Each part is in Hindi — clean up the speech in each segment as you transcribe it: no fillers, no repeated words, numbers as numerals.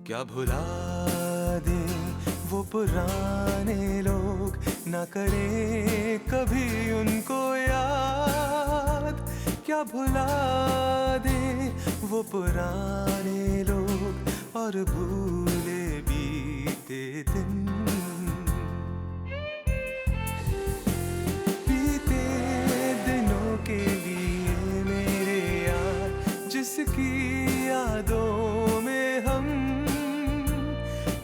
क्या भुला दे वो पुराने लोग, ना करे कभी उनको याद। क्या भुला दे वो पुराने लोग और भूले बीते दिन। बीते दिनों के लिए मेरे यार, जिसकी यादों में हम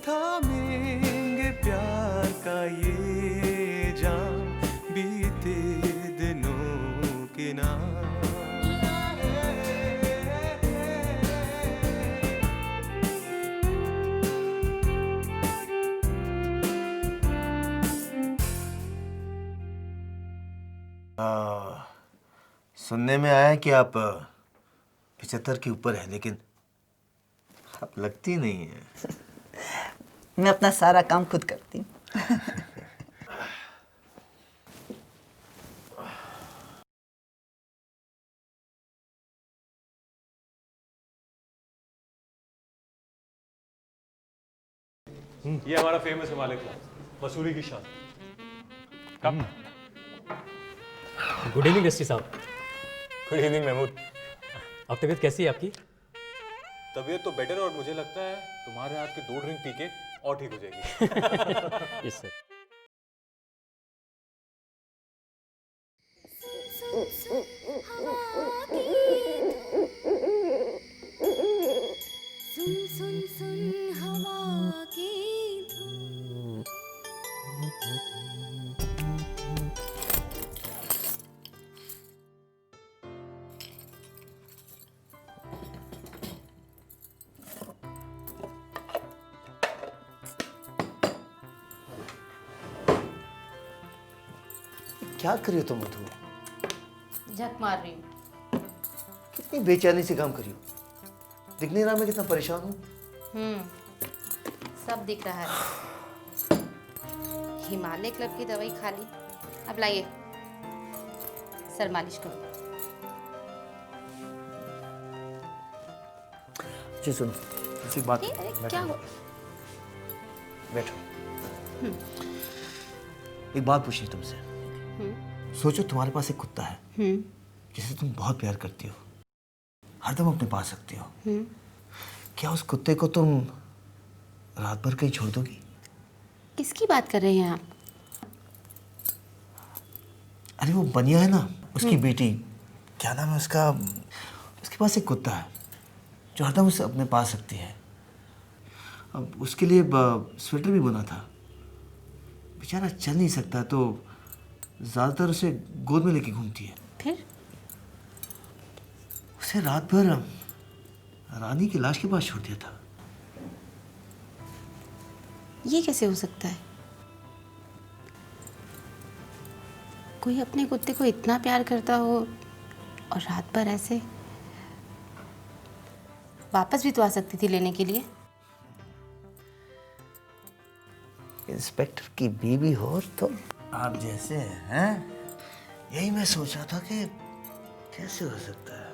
थामेंगे प्यार का ये जाम, बीते दिनों के नाम। सुनने में आया कि आप 75 के ऊपर है, लेकिन आप लगती नहीं है। मैं अपना सारा काम खुद करती हूँ। ये हमारा फेमस हिमालय मसूरी की शान। कब? गुड इवनिंग रस्टी साहब। Good evening Mahmood. अब तबीयत कैसी है आपकी? तबीयत तो बेटर, और मुझे लगता है तुम्हारे हाथ के 2 ड्रिंक पी के और ठीक हो जाएगी। Yes sir. सुन सुन सुन हवा की धुन। क्या कर रही हो तुम मधु? झक मार रही हूँ। कितनी बेचैनी से काम करी हो। दिख नहीं रहा मैं कितना परेशान हूँ? सब दिख रहा है। हिमालय क्लब की दवाई खा ली, अब लाइए सर मालिश करो। जी सुनो, एक बात। अरे क्या हो? बैठो। एक बात पूछनी तुमसे। सोचो तुम्हारे पास एक कुत्ता है जिसे तुम बहुत प्यार करती हो, हरदम अपने पास रखती हो। क्या उस कुत्ते को तुम रात भर कहीं छोड़ दोगी? किसकी बात कर रहे हैं आप? अरे वो बनिया है ना, उसकी बेटी, क्या नाम है उसका? उसके पास एक कुत्ता है जो हरदम उसे अपने पास रखती है। अब उसके लिए स्वेटर भी बुना था। बेचारा चल नहीं सकता तो ज़्यादातर उसे गोद में लेके घूमती है। फिर उसे रात भर रानी की लाश के पास छोड़ दिया था। ये कैसे हो सकता है? कोई अपने कुत्ते को इतना प्यार करता हो और रात भर ऐसे? वापस भी तो आ सकती थी लेने के लिए। इंस्पेक्टर की बीवी हो तो आप जैसे हैं, यही मैं सोच रहा था कि कैसे हो सकता है।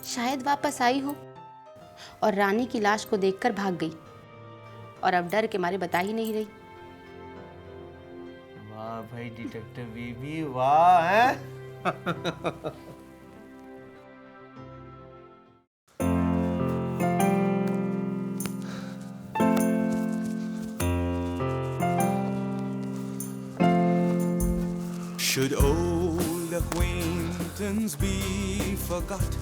शायद वापस आई हो और रानी की लाश को देखकर भाग गई और अब डर के मारे बता ही नहीं रही। वाह भाई डिटेक्टिव बीबी, वाह है। Should old acquaintance be forgot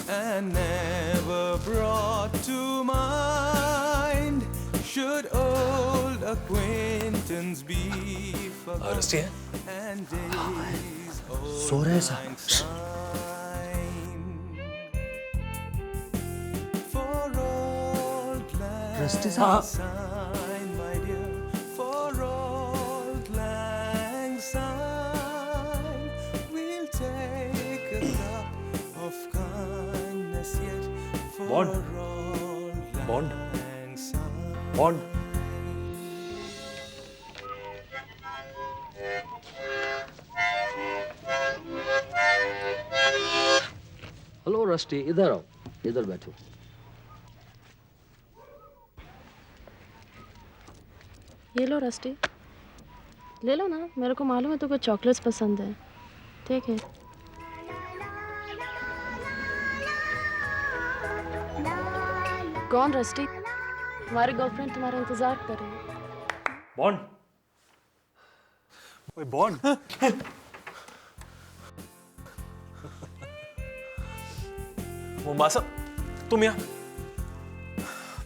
and never brought to mind? Should old acquaintance be forgot and days सो रहे old lang syne? For old lang rusty साहब। syne, my dear, for old lang syne, we'll take a cup of kindness yet for Bond. old Bond. lang syne. Bond. Hello rusty, इधर आओ, इधर बैठो। ये लो रस्टी, ले लो ना, मेरे को मालूम है तुमको चॉकलेट्स पसंद है। ठीक है। कौन रस्टी? तुम्हारी गर्लफ्रेंड तुम्हारा इंतजार कर रही है। बॉन्ड, ओए बॉन्ड। मोम्बासा, तुम यहाँ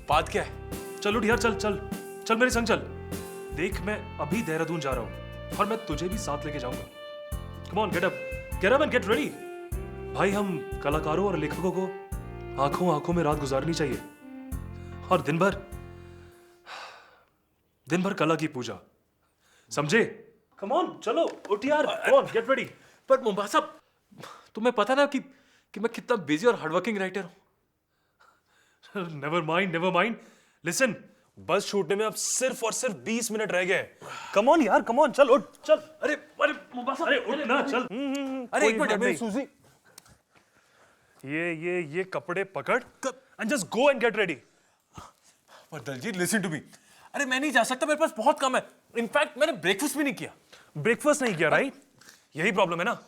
बात क्या है? चल उठ यार, चल चल चल मेरे संग चल। देख मैं अभी देहरादून जा रहा हूँ और मैं तुझे भी साथ लेके जाऊंगा। Come on, get up and get ready. भाई हम कलाकारों और लेखकों को आंखों आंखों में रात गुजारनी चाहिए और दिन भर कला की पूजा, समझे? कम ऑन, चलो उठ यार, कम ऑन, गेट रेडी। पर मोम्बासा, तुम्हें पता ना कि मैं कितना बिजी और हार्डवर्किंग राइटर हूं। नेवर माइंड, लिसन, बस छूटने में अब सिर्फ और सिर्फ 20 मिनट रह गए। कम ऑन यार, कम ऑन, चल उठ, चल। अरे मोम्बासा, अरे उठ ना, चल। अरे एक कोई बात मिनट, नहीं। सूजी। ये कपड़े पकड़ and just go and get ready. पर दलजीत, लिसन टू मी। अरे मैं नहीं जा सकता, मेरे पास बहुत काम है। इनफैक्ट मैंने ब्रेकफास्ट भी नहीं किया। ब्रेकफास्ट नहीं किया, राइट? यही प्रॉब्लम है ना।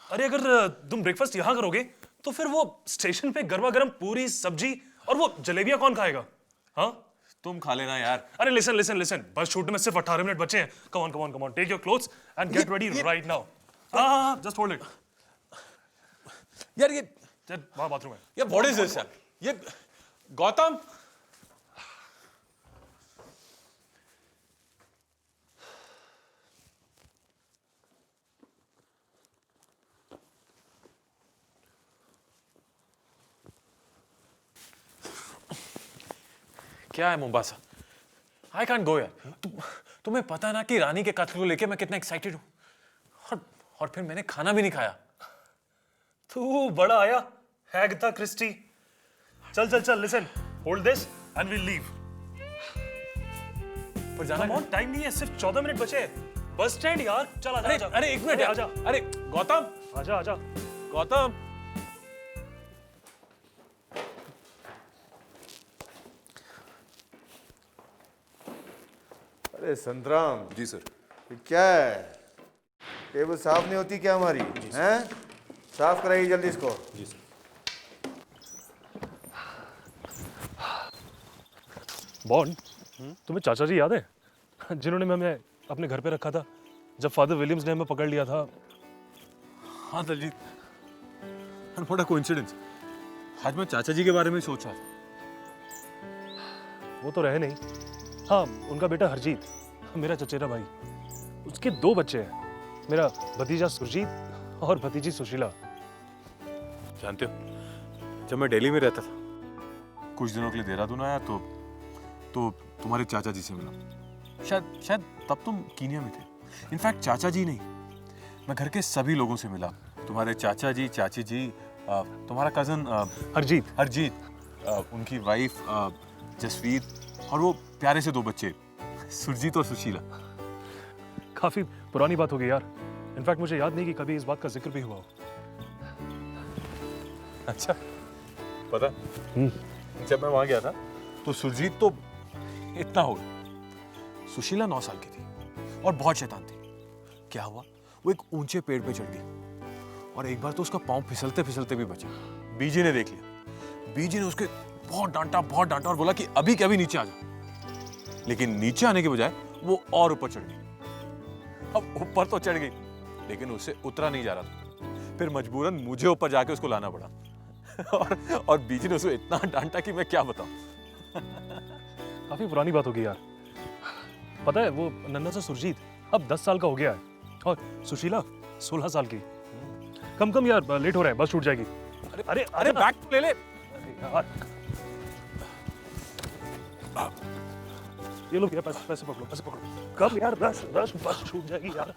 अरे अगर तुम ब्रेकफास्ट यहां करोगे तो फिर वो स्टेशन पे गर्मा गर्म पूरी सब्जी और वो जलेबियां कौन खाएगा? हाँ, तुम खा लेना यार। अरे लिसन, बस छूटने में सिर्फ 18 मिनट बचे हैं। Come on, take your clothes and get ready right now. हाँ, जस्ट होल्ड इट। यार ये चल, वहां बाथरूम है। ये व्हाट इज दिस यार? ये गौतम, क्या है मोम्बासा? आई कांट गो यार। तुम्हें पता है ना कि रानी के कत्ल को लेके मैं कितना एक्साइटेड हूं, और फिर मैंने खाना भी नहीं खाया। तू बड़ा आया हैगता क्रिस्टी। चल, listen, hold this and we'll leave. पर जाना कम ऑन, टाइम नहीं है, सिर्फ 14 मिनट बचे हैं। बस स्टैंड यार, चल आजा। अरे एक मिनट यार। आजा। अरे गौतम, आजा। गौतम। अरे संतराम जी सर। ये क्या है? टेबल साफ नहीं होती क्या हमारी? हैं? साफ कराइए जल्दी इसको। जी सर। बॉन्ड, तुम्हें चाचा जी याद है जिन्होंने हमें अपने घर पे रखा था जब फादर विलियम्स ने हमें पकड़ लिया था? हाँ दलजीत, व्हाट अ कोइंसिडेंस। आज मैं चाचा जी के बारे में सोच रहा था। वो तो रहे नहीं। हाँ, उनका बेटा हरजीत, मेरा चचेरा भाई, उसके 2 बच्चे हैं, मेरा भतीजा सुरजीत और भतीजी सुशीला। जानते हो, जब मैं दिल्ली में रहता था, कुछ दिनों के लिए देहरादून आया तो तुम्हारे चाचा जी से मिला। शायद तब तुम कीनिया में थे। इनफैक्ट चाचा जी नहीं, मैं घर के सभी लोगों से मिला। तुम्हारे चाचा जी, चाची जी, तुम्हारा कजन हरजीत, उनकी वाइफ जसवीर और वो प्यारे से 2 बच्चे सुरजीत और सुशीला। काफी पुरानी बात हो गई यार। इनफैक्ट मुझे याद नहीं कि कभी इस बात का जिक्र भी हुआ हो। अच्छा, पता जब मैं वहां गया था तो सुरजीत तो इतना हो गया, सुशीला 9 साल की थी और बहुत शैतान थी। क्या हुआ, वो एक ऊंचे पेड़ पे चढ़ गई और एक बार तो उसका पांव फिसलते फिसलते भी बचा। बीजी ने देख लिया। बीजी ने उसके बहुत डांटा और बोला कि अभी के अभी नीचे आ जा। लेकिन नीचे आने के बजाय वो और ऊपर चढ़ गई। अब ऊपर तो चढ़ गई लेकिन उससे उतरा नहीं जा रहा था। फिर मजबूरन मुझे ऊपर जाके उसको लाना पड़ा। और बीजी ने उसको इतना डांटा कि मैं क्या बताऊं। काफी पुरानी बात हो गई यार। पता है, वो नन्हा सा सुरजीत अब 10 साल का हो गया है और सुशीला 16 साल की। कम यार, लेट हो रहा है, बस छूट जाएगी। अरे बैग ले ले। यार, ये लो भैया, पैसे पकड़ो। कब यार, बस छूट जाएगी यार।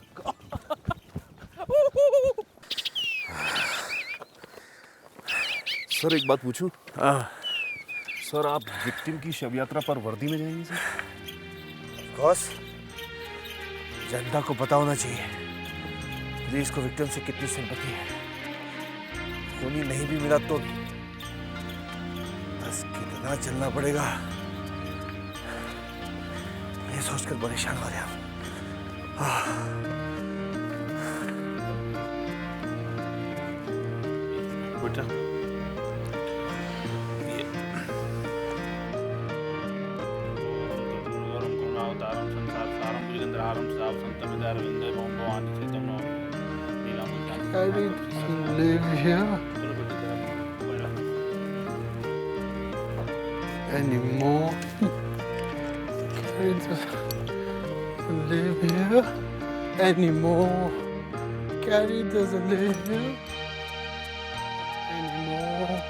सर एक बात पूछूं? सर आप विक्टिम की शव यात्रा पर वर्दी में जाएंगे सर? बॉस, जनता को पता होना चाहिए पुलिस को विक्टिम से कितनी सिंपैथी है। खूनी नहीं भी मिला तो बस कितना चलना पड़ेगा ये सोचकर परेशान हो रहा हूँ। बेटा Carrie doesn't live here anymore. Carrie doesn't live here anymore. Carrie doesn't live here anymore.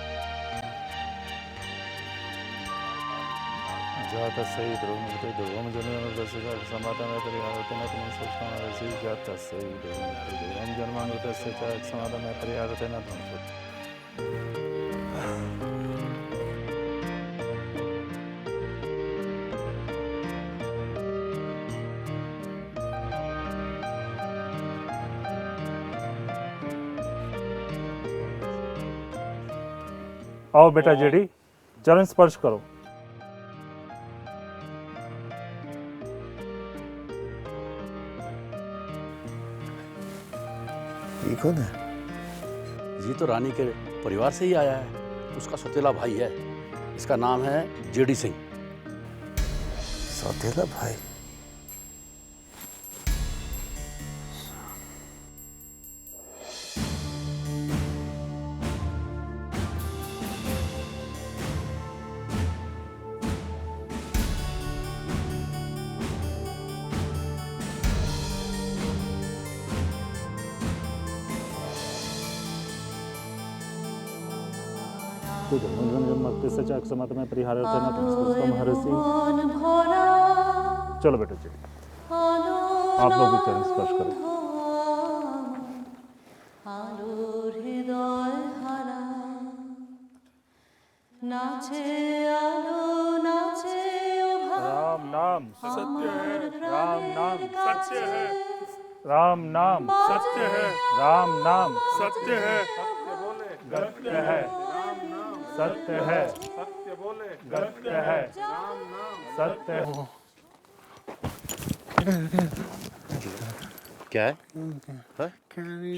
जाता सही ध्रुवमते ध्रुवम जन्मामृतस्य च समातमे परिहारतेन त्वं सोष्ठमरसि जाता सही ध्रुवमते ध्रुवम जन्मामृतस्य च समातमे परिहारतेन त्वं आओ बेटा जेडी चरण स्पर्श करो। ये कौन है? ये तो रानी के परिवार से ही आया है, उसका सौतेला भाई है। इसका नाम है जेडी सिंह। सौतेला भाई? चलो बेटा जी, आप लोग भी चरण स्पर्श करो। राम नाम सत्य है, राम नाम सत्य है, राम नाम सत्य है, राम नाम सत्य है, सत्य है, सत्य है, सत्य बोले, सत्य है, सत्य है। क्या है?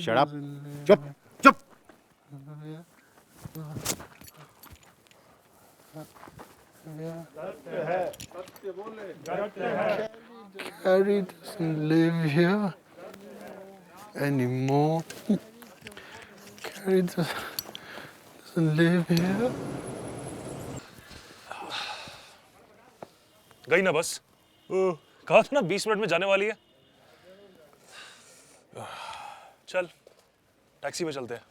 शराब? चुप चुप। सत्य है, सत्य बोले, सत्य है। Carrie doesn't live here anymore. Carrie doesn't live here. गई ना बस? कहा था ना 20 मिनट में जाने वाली है। चल टैक्सी में चलते हैं।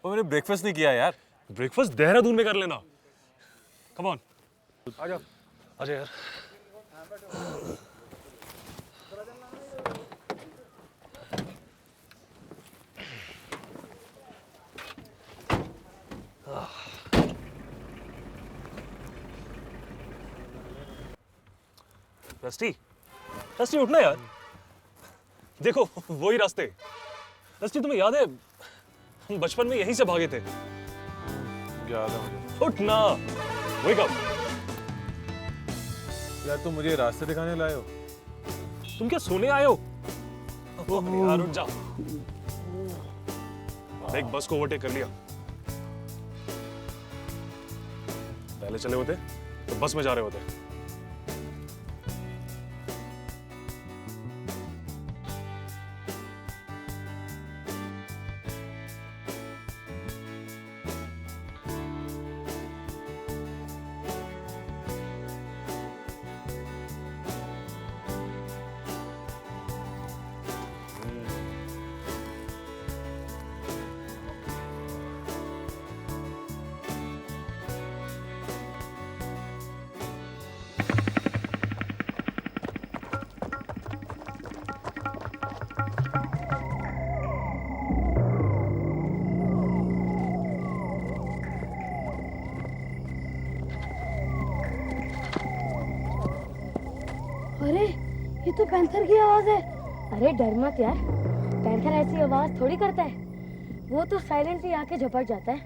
वो मैंने ब्रेकफास्ट नहीं किया यार। ब्रेकफास्ट देहरादून में कर लेना। कम ऑन, आजा आजा यार। रस्टी, रस्टी उठना यार। देखो वही रास्ते। रस्टी तुम्हें याद है हम बचपन में यहीं से भागे थे। याद है मुझे। उठना, वेक अप। यार तुम मुझे रास्ते दिखाने लाए हो? तुम क्या सोने आए हो? यार उठ जा। देख बस को ओवरटेक कर लिया। पहले चले होते तो बस में जा रहे होते। अरे ये तो पैंथर की आवाज है। अरे डर मत यार, पैंथर ऐसी आवाज थोड़ी करता है। वो तो साइलेंटली आके झपट जाता है।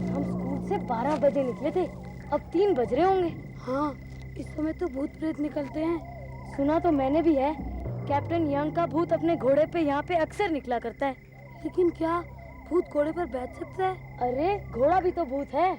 हम स्कूल से 12 बजे निकले थे, अब 3 बज रहे होंगे। हाँ, इस समय तो भूत प्रेत निकलते हैं। सुना तो मैंने भी है, कैप्टन यंग का भूत अपने घोड़े पे यहाँ पे अक्सर निकला करता है। लेकिन क्या भूत घोड़े पर बैठ सकता है? अरे घोड़ा भी तो भूत है।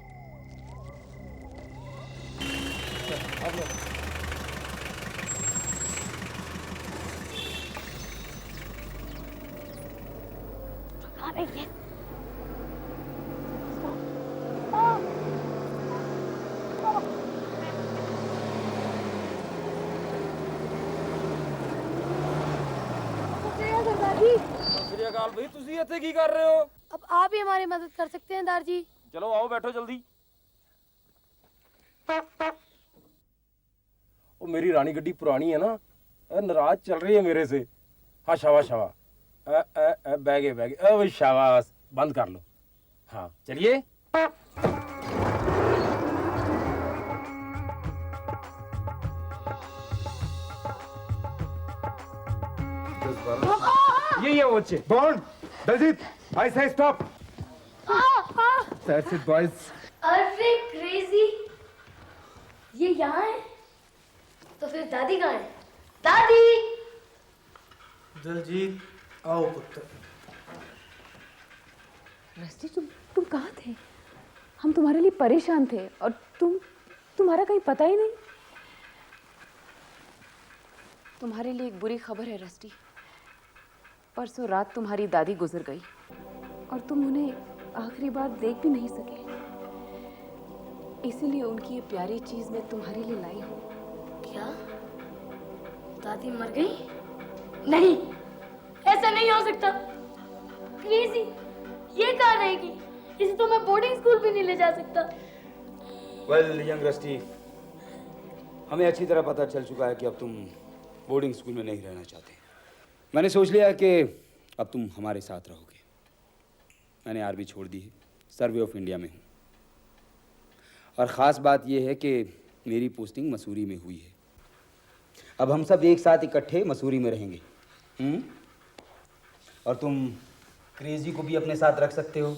ये भाई तुसी इत्थे की कर रहे हो? अब आप ही हमारी मदद कर सकते हैं दार जी। चलो आओ बैठो जल्दी। ओ मेरी रानी गड्डी पुरानी है ना, नाराज चल रही है मेरे से। हाँ शाबाश शाबाश, बैगे बैगे, भाई शाबाश, बंद कर लो। हाँ चलिए। ये वो बच्चे। Don't! Daljit! I say stop! That's it, boys. अरे क्रेजी, ये यहाँ है? तो फिर दादी कहाँ है? दादी! दलजीत, आओ पुत्र। रस्टी, तुम कहाँ थे? हम तुम्हारे लिए परेशान थे और तुम्हारा कहीं पता ही नहीं। तुम्हारे लिए एक बुरी खबर है रस्टी। परसों रात तुम्हारी दादी गुजर गई और तुम उन्हें आखिरी बार देख भी नहीं सके। इसीलिए उनकी ये प्यारी चीज मैं तुम्हारे लिए लाई हूँ। क्या दादी मर गई? नहीं, ऐसा नहीं हो सकता। क्रेजी, ये कहाँ रहेगी? इसे तो मैं बोर्डिंग स्कूल भी नहीं ले जा सकता। वेल यंग रस्टी, हमें अच्छी तरह पता चल चुका है कि अब तुम बोर्डिंग स्कूल में नहीं रहना चाहते। मैंने सोच लिया कि अब तुम हमारे साथ रहोगे। मैंने आर्मी छोड़ दी है, सर्वे ऑफ इंडिया में हूँ। और ख़ास बात यह है कि मेरी पोस्टिंग मसूरी में हुई है। अब हम सब एक साथ इकट्ठे मसूरी में रहेंगे। और तुम क्रेजी को भी अपने साथ रख सकते हो।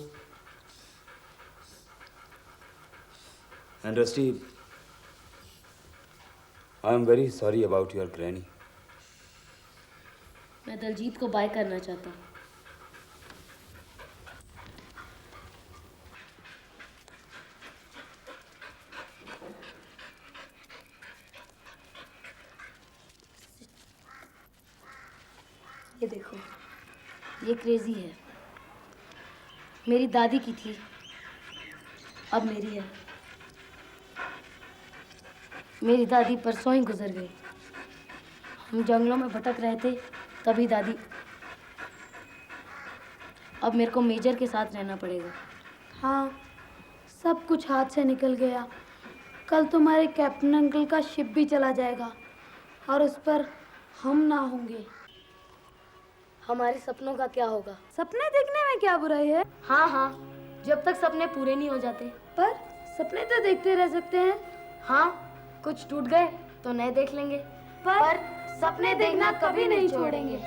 And rusty, I am very sorry about your granny. मैं दलजीत को बाय करना चाहता हूँ। ये देखो, ये क्रेजी है। मेरी दादी की थी, अब मेरी है। मेरी दादी परसों ही गुजर गई। हम जंगलों में भटक रहे थे, तभी दादी। अब मेरे को मेजर के साथ रहना पड़ेगा। हाँ, सब कुछ हाथ से निकल गया। कल तुम्हारे कैप्टन अंकल का शिप भी चला जाएगा और उस पर हम ना होंगे। हमारे सपनों का क्या होगा? सपने देखने में क्या बुराई है? हाँ हाँ, जब तक सपने पूरे नहीं हो जाते। पर सपने तो देखते रह सकते हैं। हाँ, कुछ टूट गए तो नए देख लेंगे, पर सपने देखना कभी नहीं छोड़ेंगे।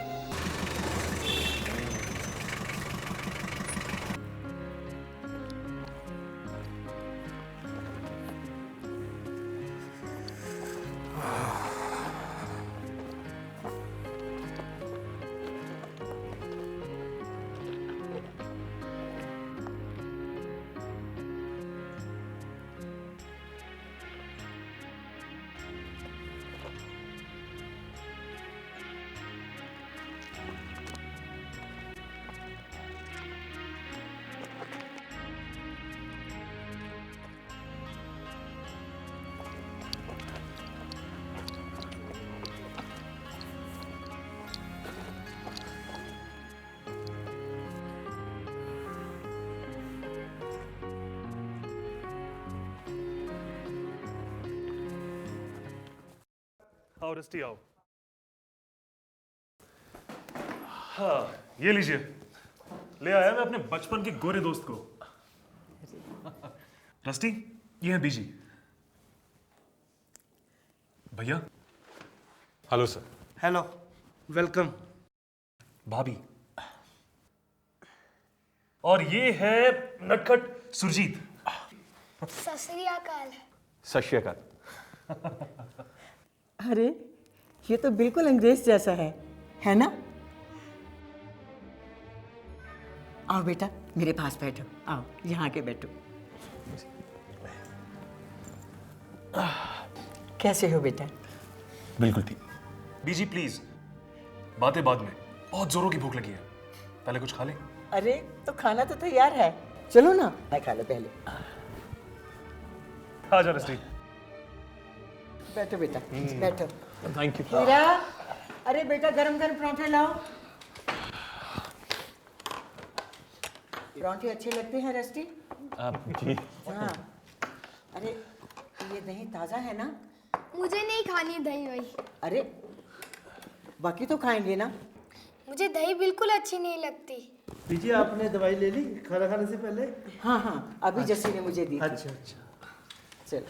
आओ रस्टी आओ। हाँ ये लीजिए, ले आया मैं अपने बचपन के गोरे दोस्त को। रस्टी, ये है बीजी। भैया। Hello sir. Hello, welcome. भाभी। और ये है नटखट सुरजीत। सत श्री अकाल। सत श्री अकाल। अरे ये तो बिल्कुल अंग्रेज जैसा है ना? आओ बेटा मेरे पास बैठो, आओ यहाँ के बैठो। कैसे हो बेटा? बिल्कुल ठीक। बीजी प्लीज, बातें बाद में, बहुत जोरों की भूख लगी है, पहले कुछ खा ले। अरे तो खाना तो तैयार है, चलो ना मैं खा लो पहले। आ जा रस्टी। बैठो बेटा बैठो। Thank you. हीरा, अरे बेटा गरम गरम पराठे लाओ। पराठे अच्छे लगते हैं रस्टी? जी। हाँ। अरे ये दही ताज़ा है ना? मुझे नहीं खानी दही वही। अरे बाकी तो खाएंगे ना? मुझे दही बिल्कुल अच्छी नहीं लगती। बीजी आपने दवाई ले ली खाना खाने से पहले? हाँ अभी जस्सी ने मुझे दी थी। अच्छा। चल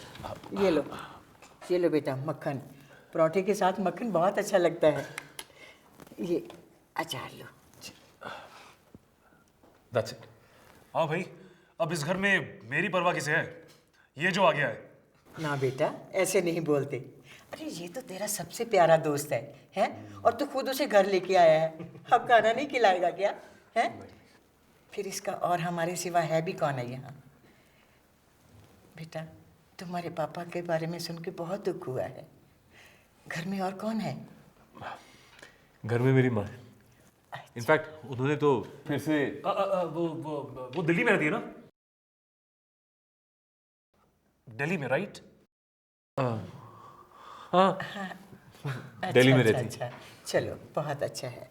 ये लो बेटा मक्खन, पराठे के साथ मक्खन बहुत अच्छा लगता है। ये अचार लो। That's it। हाँ भाई, अब इस घर में मेरी परवाह किसे है? ये जो आ गया है। ना बेटा ऐसे नहीं बोलते। अरे ये तो तेरा सबसे प्यारा दोस्त है? और तू खुद उसे घर लेके आया है, अब खाना नहीं खिलाएगा क्या? है फिर इसका और हमारे सिवा है भी कौन है यहाँ? बेटा तुम्हारे पापा के बारे में सुन के बहुत दुख हुआ है। घर में और कौन है? घर में मेरी माँ। इनफैक्ट उन्होंने तो फिर से वो दिल्ली में रहती है ना? दिल्ली में, राइट? हाँ, दिल्ली में रहती है। अच्छा चलो बहुत अच्छा है।